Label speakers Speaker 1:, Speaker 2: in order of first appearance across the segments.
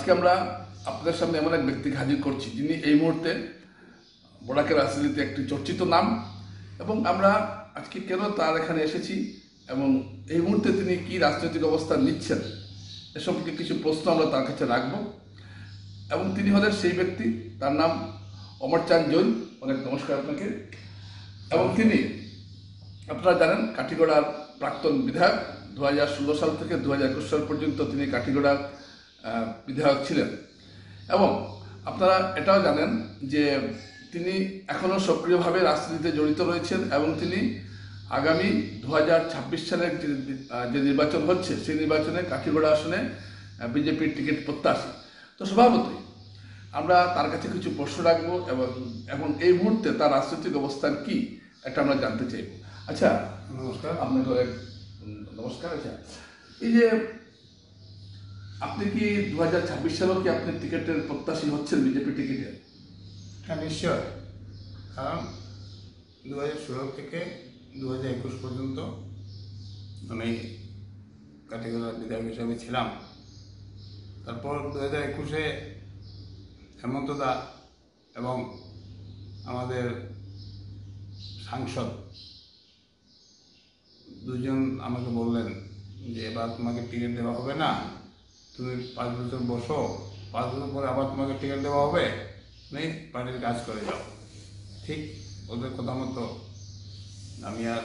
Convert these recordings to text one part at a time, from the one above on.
Speaker 1: আজকে আমরা আপনাদের সামনে এমন এক ব্যক্তিকে হাজির করছি যিনি এই মুহূর্তে বরাকের রাজনীতিতে একটি চর্চিত নাম, এবং আমরা আজকে কেন তার এখানে এসেছি এবং এই মুহূর্তে তিনি কি রাজনৈতিক অবস্থান নিচ্ছেন এ সম্পর্কে কিছু প্রশ্ন আমরা তার কাছে রাখব। এবং তিনি হলেন সেই ব্যক্তি, তার নাম অমরচাঁদ জৈন। অনেক নমস্কার আপনাকে। এবং তিনি, আপনারা জানেন, কাঠিগড়ার প্রাক্তন বিধায়ক। 2016 সাল থেকে 2021 সাল পর্যন্ত তিনি কাঠিগড়ার বিধায়ক ছিলেন। এবং আপনারা এটাও জানেন যে তিনি এখনও সক্রিয়ভাবে রাজনীতিতে জড়িত রয়েছেন এবং তিনি আগামী 2026 সালের যে নির্বাচন হচ্ছে সেই নির্বাচনে কাঠিগড়া আসনে বিজেপির টিকিট প্রত্যাশী। তো স্বভাবতই আমরা তার কাছে কিছু প্রশ্ন রাখবো এবং এই মুহূর্তে তার রাজনৈতিক অবস্থান কি এটা আমরা জানতে চাইব। আচ্ছা,
Speaker 2: নমস্কার।
Speaker 1: আপনাকে অনেক নমস্কার। আচ্ছা, এই যে আপনি কি 2026 সালেও কি আপনি টিকিটের প্রত্যাশী হচ্ছেন, বিজেপি টিকিটের?
Speaker 2: হ্যাঁ, নিশ্চয়। কারণ 2016 থেকে 2021 পর্যন্ত আমি কাঠিগড়ার বিধায়ক হিসাবে ছিলাম। তারপর 2021-এ হেমন্ত দা এবং আমাদের সাংসদ দুজন আমাকে বললেন যে এবার তোমাকে টিকিট দেওয়া হবে না, তুমি 5 বছর বসো, 5 বছর পরে আবার তোমাকে টিকিট দেওয়া হবে, তুমি পার্টির কাজ করে যাও। ঠিক ওদের কথা মতো আমি আর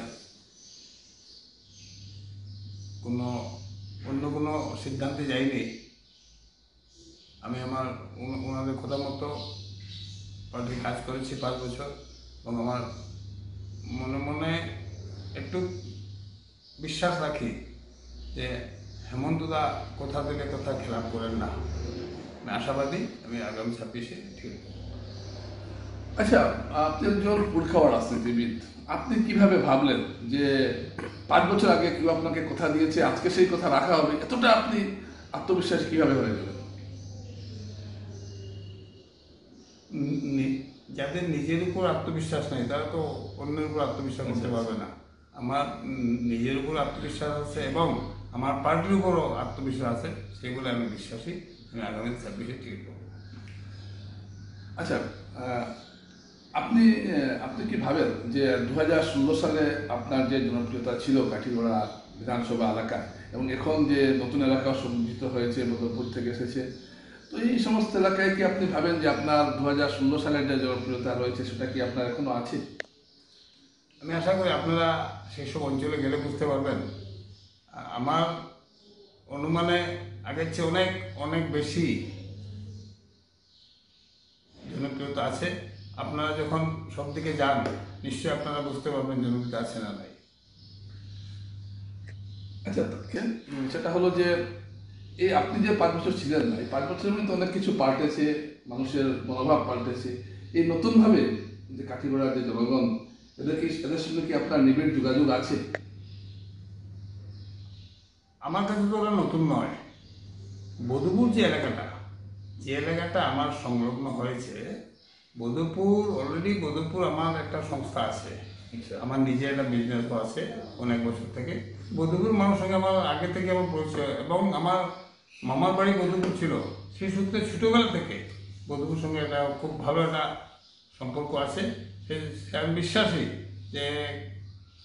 Speaker 2: অন্য কোনো সিদ্ধান্তে যাইনি। আমি আমার ওনাদের কথা মতো পার্টির কাজ করেছি 5 বছর, এবং আমার মনে মনে একটু বিশ্বাস রাখি যে হেমন্তদা কথা দিলে কথা খেলাপ করেন না। আমি আশাবাদী আমি আগামী 26-এ ঠিক।
Speaker 1: আচ্ছা, আপনি একজন পুরখাওয়া রাজনীতিবিদ, আপনি কিভাবে ভাবলেন যে 5 বছর আগে কেউ আপনাকে কথা দিয়েছে আজকে সেই কথা রাখা হবে? এতটা আপনি আত্মবিশ্বাস কিভাবে হয়ে গেলেন?
Speaker 2: যাদের নিজের উপর আত্মবিশ্বাস নেই তারা তো অন্যের উপর আত্মবিশ্বাস করতে পারবে না। আমার নিজের উপর আত্মবিশ্বাস আছে এবং আমার পার্টির উপরও আত্মবিশ্বাস আছে, সেগুলো আমি বিশ্বাসী আমি আগামী 26-এ ঠিক করব।
Speaker 1: আচ্ছা, আপনি আপনি কি ভাবেন যে 2016 সালে আপনার যে জনপ্রিয়তা ছিল কাঠিগড়া বিধানসভা এলাকায়, এবং এখন যে নতুন এলাকা সংযুক্ত হয়েছে, বদরপুর থেকে এসেছে, তো এই সমস্ত এলাকায় কি আপনি ভাবেন যে আপনার 2016 সালের যে জনপ্রিয়তা রয়েছে সেটা কি আপনার এখনো আছে?
Speaker 2: আমি আশা করি আপনারা সেসব অঞ্চলে গেলে বুঝতে পারবেন। আমার অনুমানে আগের চেয়ে অনেক অনেক বেশি জনপ্রিয়তা আছে। আপনারা যখন সব দিকে যান নিশ্চয়ই আপনারা বুঝতে পারবেন জনপ্রিয়তা আছে না নাই।
Speaker 1: আচ্ছা, সেটা হলো যে এই আপনি যে 5 বছর ছিলেন না, এই 5 বছরের মধ্যে অনেক কিছু পাল্টেছে, মানুষের মনোভাব পাল্টেছে। এই নতুনভাবে যে কাঠিগড়ার যে জনগণ, এদের সঙ্গে কি আপনার নিবিড় যোগাযোগ আছে?
Speaker 2: আমার কাছে তো ওরা নতুন নয়। বধুপুর যে এলাকাটা আমার সংলগ্ন হয়েছে, বধুপুর অলরেডি বধুপুর আমার একটা সংস্থা আছে, আমার নিজের একটা বিজনেসও আছে অনেক বছর থেকে। বধুপুর মানুষের সঙ্গে আমার আগে থেকে আমার পরিচয়, এবং আমার মামার বাড়ি বধুপুর ছিল, সেই সূত্রে ছোটোবেলা থেকে বধুপুর সঙ্গে একটা খুব ভালো একটা সম্পর্ক আছে। আমি বিশ্বাসী যে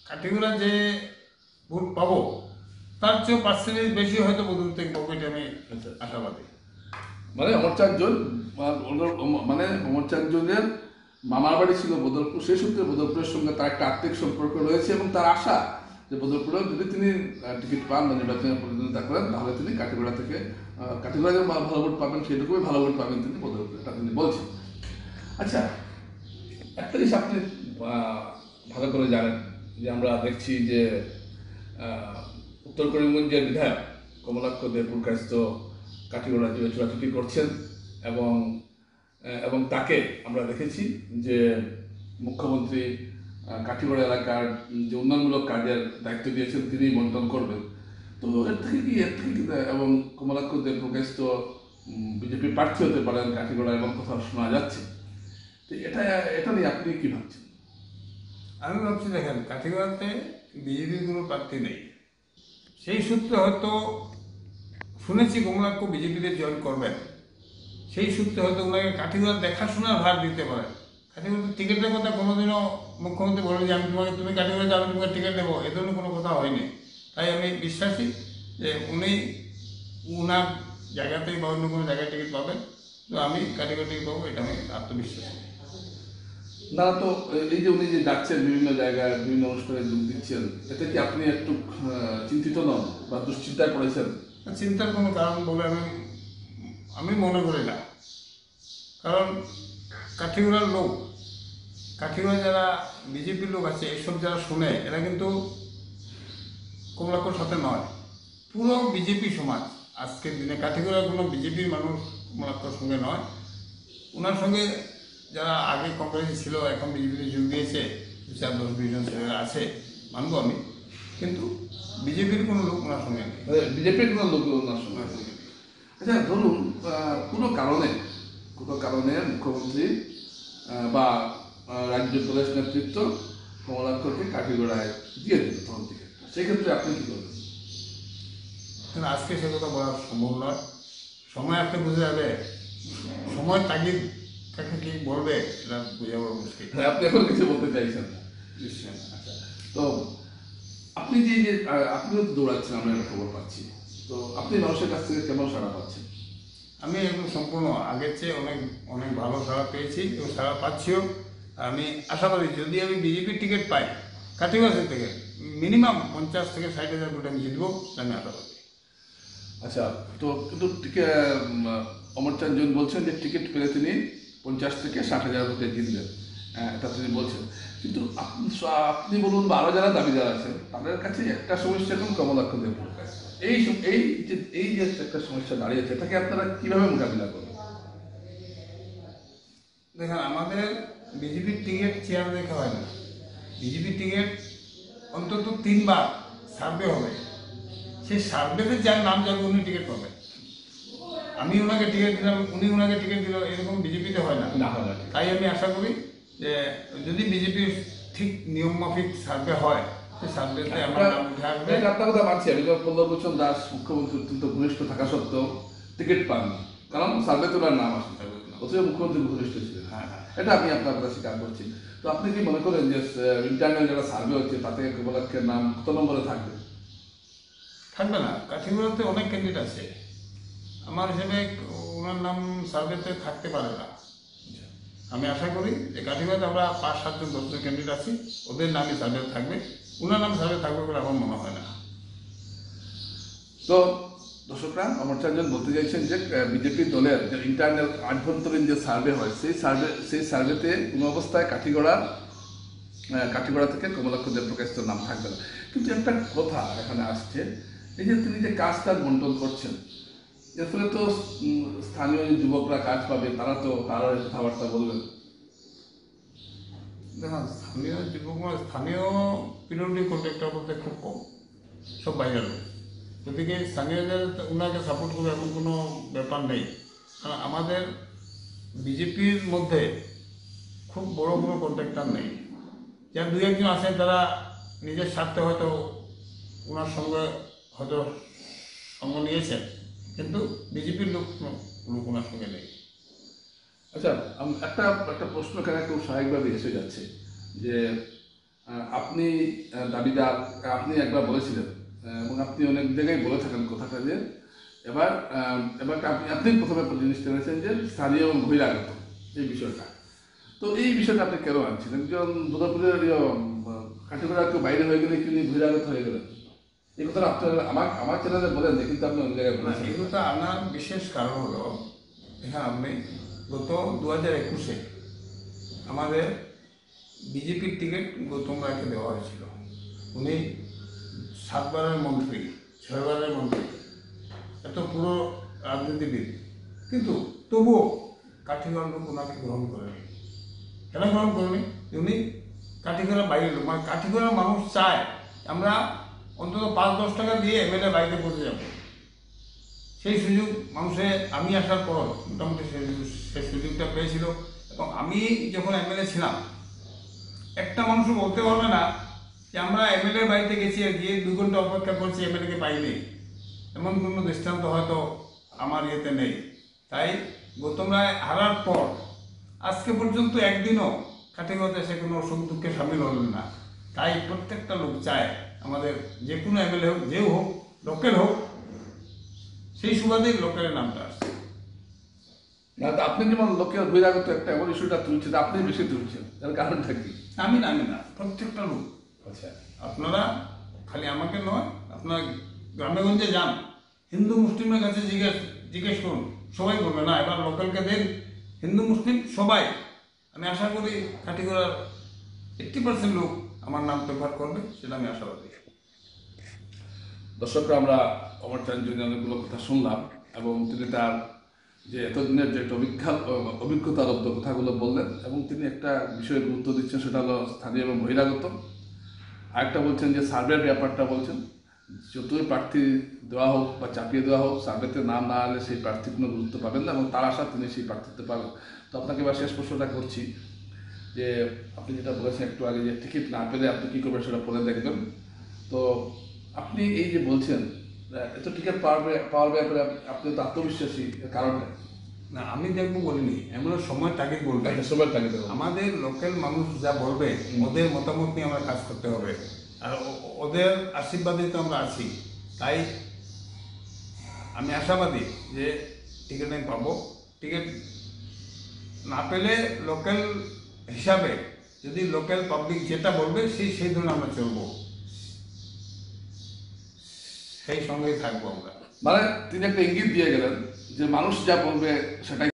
Speaker 2: কাঠিগড়া যে ভোট পাবো তার চেয়েও পার্সেন্টেজ বেশি হয়তো বধুপুর থেকে পাবো, এটা আমি আশাবাদী।
Speaker 1: মানে অমরচাঁদ জৈন, মানে অমরচাঁদ জৈনের মামার বাড়ি ছিল বদরপুর, সেই সূত্রে বদরপুরের সঙ্গে তার একটা আত্মিক সম্পর্ক রয়েছে, এবং তার আশা যে বদরপুরেও যদি তিনি টিকিট পান বা নির্বাচনে প্রতিদ্বন্দ্বিতা করেন তাহলে তিনি কাঠিগড়া থেকে কাঠিগড়া যে ভালো ভোট পাবেন সেটুকুই ভালো ভোট পাবেন তিনি বদরপুরে, এটা তিনি বলছেন। আচ্ছা, একটা জিনিস আপনি ভালো করে জানেন যে আমরা দেখছি যে উত্তর করিমগঞ্জের বিধায়ক কমলাক্ষ দেবপুরকাস্ত কাঠিগড়া যে ছোটাছুটি করছেন, এবং তাকে আমরা দেখেছি যে মুখ্যমন্ত্রী কাঠিগড়া এলাকার যে উন্নয়নমূলক কাজের দায়িত্ব দিয়েছেন তিনি বন্টন করবেন। তো এর থেকে কি এবং কমলাক্ষ দেবপুরকাস্ত বিজেপি প্রার্থী হতে পারেন কাঠিগড়া, এবং কথা শোনা যাচ্ছে। তো এটা নিয়ে আপনি কি ভাবছেন?
Speaker 2: আমি ভাবছি, দেখেন, কাঠিগড়াতে বিজেপির কোনো প্রার্থী নেই। সেই সূত্রে হয়তো শুনেছি কমলাক্ষ বিজেপিতে জয়েন করবেন, সেই সূত্রে হয়তো ওনাকে কাঠিগড়া দেখাশোনার ভার দিতে পারে। কাঠিগড়া টিকিটের কথা কোনোদিনও মুখ্যমন্ত্রী বলে যে তুমি কাঠিগড়া যাবে, তোমাকে টিকিট দেবো, এ ধরনের কোনো কথা হয়নি। তাই আমি বিশ্বাসী যে উনি উনার জায়গাতেই বা অন্য কোনো জায়গায় টিকিট পাবেন, তো আমি কাঠিগড়া টিকিট পাবো, এটা আমি আত্মবিশ্বাসী।
Speaker 1: না তো এই যে উনি যে যাচ্ছেন বিভিন্ন জায়গায় বিভিন্ন অনুষ্ঠানে যোগ দিচ্ছেন, এতে কি আপনি একটু চিন্তিত নন বা দুশ্চিন্তায় পড়েছেন?
Speaker 2: চিন্তার কোনো কারণ বলে আমি মনে করি না। কারণ কাঠিগড়ার লোক, কাঠিগড়া যারা বিজেপির লোক আছে, এসব যারা শুনে, এরা কিন্তু কমলাক্ষর সাথে নয়, পুরো বিজেপি সমাজ। আজকের দিনে কাঠিগড়ার কোনো বিজেপির মানুষ কমলাক্ষর সঙ্গে নয়। ওনার সঙ্গে যারা আগে কংগ্রেসে ছিল, এখন বিজেপিতে যোগ দিয়েছে, 4-10-20 জন ছেলেরা আছে, মানবো আমি, কিন্তু বিজেপির কোনো লোক ওনার সঙ্গে নেই।
Speaker 1: বিজেপির কোনো লোক ওনার সঙ্গে আছে। আচ্ছা ধরুন কোনো কারণে মুখ্যমন্ত্রী বা রাজ্য প্রদেশ নেতৃত্ব কমলাক্ষরকে কাঠিগড়ায় দিয়ে দিল তখন থেকে, সেক্ষেত্রে আপনি কি করবেন?
Speaker 2: আজকে সে কথা বলা সম্ভব নয়, সময় আপনি বুঝে যাবে। সময় তাগিদ কাকে কি বলবে এটা বোঝা বড় মুশকিল।
Speaker 1: আপনি এখন কিছু বলতে চাইছেন না?
Speaker 2: নিশ্চয়।
Speaker 1: আচ্ছা, তো আপনি যে আপনিও তো দৌড়াচ্ছেন, আমরা একটা খবর পাচ্ছি, তো আপনি মানুষের কাছ থেকে কেমন সাড়া পাচ্ছেন?
Speaker 2: আমি একদম সম্পূর্ণ আগের চেয়ে অনেক অনেক ভালো সাড়া পেয়েছি এবং সাড়া পাচ্ছিও। আমি আশাবাদী যদি আমি বিজেপির টিকিট পাই, কাঠিগড়া থেকে মিনিমাম 50 থেকে 60,000 ভোটে আমি জিতবো, আমি আশাবাদী।
Speaker 1: আচ্ছা, তো কিন্তু অমরচাঁদ জন বলছেন যে টিকিট পেলে তিনি 50 থেকে 60,000 ভোটে জিতবেন, এটা তিনি বলছেন। কিন্তু আপনি বলুন বা আরো যারা দাবিদার আছেন, তাদের কাছে একটা সমস্যা এখন কমলাক্ষ দেবপুর কাছে, এই যে একটা সমস্যা দাঁড়িয়েছে, এটাকে আপনারা কিভাবে মোকাবিলা করবেন?
Speaker 2: দেখেন, আমাদের বিজেপির টিকিট চেয়ার দেখা হয় না। বিজেপির টিকিট অন্তত 3বার সার্ভে হবে, সেই সার্ভেতে যার নাম যাবে উনি টিকিট পাবেন। আমি ওনাকে টিকিট দিলাম, উনি ওনাকে টিকিট দিল, এরকম বিজেপিতে হয় না। তাই আমি আশা করি যে যদি বিজেপির ঠিক নিয়ম মাফিক সার্ভে হয়, সেই সার্ভেতে আমার নাম উঠে আসবে।
Speaker 1: আপনার কথা মানছি আমি, পল্লবলোচন দাস মুখ্যমন্ত্রী অত্যন্ত ঘনিষ্ঠ থাকা সত্ত্বেও টিকিট পাননি, কারণ সার্ভেতে ওনার নাম আসে, অথচ মুখ্যমন্ত্রী ঘনিষ্ঠ ছিলেন। এটা আমি আপনার কথা স্বীকার করছি। তো আপনি কি মনে করেন যে ইন্টারনাল যারা সার্ভে হচ্ছে তাতে কমলাক্ষের নাম কত নম্বরে থাকবে?
Speaker 2: থাকবে না। কাঠিগড়াতে অনেক ক্যান্ডিডেট আছে, আমার হিসেবে ওনার নাম সার্ভেতে থাকতে পারে না। আমি আশা করি যে কাঠিগড়াতে আমরা 5-7 জন 10 জন ক্যান্ডিডেট আছি, ওদের নামই সার্ভে থাকবে, ওনার নাম সার্ভে থাকবে বলে আমার মনে হয় না।
Speaker 1: তো দর্শকরা, অমরচাঁদ জন বলতে চাইছেন যে বিজেপি দলের যে ইন্টারনাল আভ্যন্তরীণ যে সার্ভে হয়, সেই সার্ভেতে কোনো অবস্থায় কাঠিগড়া থেকে কমলাক্ষ দেবপ্রকাশের নাম থাকবে না। কিন্তু একটা কথা এখানে আসছে, এই যে তিনি যে কাজটা বন্টন করছেন, এর ফলে তো স্থানীয় যুবকরা কাজ পাবে, তারা তো তারা কথাবার্তা বলবেন।
Speaker 2: দেখুন, স্থানীয় যুবক স্থানীয় পিডব্লিউডি কন্ট্রাক্টর বলতে খুব কম, সব বাইরের লোক। গতিকে স্থানীয়দের ওনাকে সাপোর্ট করবে এমন কোনো ব্যাপার নেই। কারণ আমাদের বিজেপির মধ্যে খুব বড় কোনো কন্ট্রাক্টর নেই। যার 2-1 জন আছেন তারা নিজের স্বার্থে হয়তো ওনার সঙ্গে হয়তো সঙ্গ নিয়েছেন, কিন্তু বিজেপির লোক ওনার সঙ্গে নেই।
Speaker 1: আচ্ছা, একটা প্রশ্ন এখানে খুব স্বাভাবিকভাবে এসে যাচ্ছে যে আপনি দাবিদার, আপনি একবার বলেছিলেন এবং আপনি অনেক জায়গায় বলে থাকেন কথাটা, যে এবার আপনি প্রথমে জিনিস টেনেছেন যে স্থানীয় এবং বহিরাগত এই বিষয়টা। তো এই বিষয়টা আপনি কেন আনছেন? একজন দুর্গাপুরের কাঠিগড়া কেউ বাইরে হয়ে গেলে কি বহিরাগত হয়ে গেলেন? এই কথাটা আপনার আমার চ্যানেলে বলেন যে, কিন্তু আপনি অনেক জায়গায় বলেছেন।
Speaker 2: এগুলোটা আনার বিশেষ কারণ হলো, এখানে আপনি গত 2021-এ আমাদের বিজেপির টিকিট গৌতম রায়কে দেওয়া হয়েছিল। উনি 7বারের মন্ত্রী, 6বারের মন্ত্রী, এত পুরো রাজনীতিবিদ, কিন্তু তবুও কাঠিগড়ার লোক ওনাকে গ্রহণ করেনি। কেন গ্রহণ করেনি? উনি কাঠিগড়া বাইরের লোক, মানে কাঠিগড়ার মানুষ চায় আমরা অন্তত 5-10 টাকা দিয়ে এমএলএ বাড়িতে পড়তে যাব। সেই সুযোগ মানুষে আমি আসার পর মোটামুটি সেই সুযোগটা পেয়েছিল। এবং আমি যখন এমএলএ ছিলাম, একটা মানুষ বলতে পারবে না যে আমরা এমএলএ বাড়িতে গেছি আর গিয়ে 2 ঘন্টা অপেক্ষা করছি, এমএলএকে পাইনি, এমন কোনো দৃষ্টান্ত হয়তো আমার ইয়েতে নেই। তাই গৌতম রায় হারার পর আজকে পর্যন্ত একদিনও কাঠিগড়াতে এসে কোনো সুখ দুঃখে সামিল হলেন না। তাই প্রত্যেকটা লোক চায় আমাদের যে কোনো এমএলএ হোক, যেও হোক, লোকেল হোক, সেই সুবাদেই লোকের নামটা আসছে।
Speaker 1: না তো আপনি যেমন লোকের বহিরাগত একটা এমন ইস্যুটা তুলছেন, আপনি বেশি তুলছেন, এর কারণটা কি?
Speaker 2: আমি না, প্রত্যেকটা লোক।
Speaker 1: আচ্ছা,
Speaker 2: আপনারা খালি আমাকে নয়, আপনার গ্রামে গঞ্জে যান, হিন্দু মুসলিমের কাছে জিজ্ঞেস করুন, সবাই বলবে না এবার লোকালকে দেন, হিন্দু মুসলিম সবাই। আমি আশা করি কাঠিগড়ার 80% লোক আমার নাম ব্যবহার করবে, সেটা আমি আশাবাদী।
Speaker 1: দর্শকরা, আমরা অমর চাঞ্চল্য অনেকগুলো কথা শুনলাম এবং তিনি তার যে এতদিনের যে একটা অভিজ্ঞতালব্ধ কথাগুলো বললেন এবং তিনি একটা বিষয়ে গুরুত্ব দিচ্ছেন, সেটা হলো স্থানীয় এবং বহিরাগত। আরেকটা বলছেন যে সার্ভের ব্যাপারটা বলছেন, যতই প্রার্থী দেওয়া হোক বা চাপিয়ে দেওয়া হোক, সার্ভেতে নাম না এলে সেই প্রার্থী কোনো গুরুত্ব পাবেন না এবং তার আশা তিনি সেই প্রার্থিত্ব পাবেন। তো আপনাকে এবার শেষ প্রশ্নটা করছি যে আপনি যেটা বলেছেন একটু আগে যে টিকিট না পেলে আপনি কী করবেন সেটা পরে দেখবেন। তো আপনি এই যে বলছেন এত টিকিট পাওয়ার ব্যাপারে আপনি তো আত্মবিশ্বাসী, এর কারণটা?
Speaker 2: না, আমি দেখবো বলিনি, এমন সময় তাকে বলবে।
Speaker 1: সময় থাকে
Speaker 2: আমাদের লোকাল মানুষ যা বলবে, ওদের মতামত নিয়ে আমরা কাজ করতে হবে, আর ওদের আশীর্বাদে তো আমরা আছি। তাই আমি আশাবাদী যে টিকিট আমি পাবো। টিকিট না পেলে লোকাল হিসাবে যদি লোকাল পাবলিক যেটা বলবে সেই ধরনের আমরা চলবো, সেই সঙ্গেই থাকবো আমরা।
Speaker 1: মানে তিনি একটা ইঙ্গিত দিয়ে গেলেন যে মানুষ যা বলবে সেটাই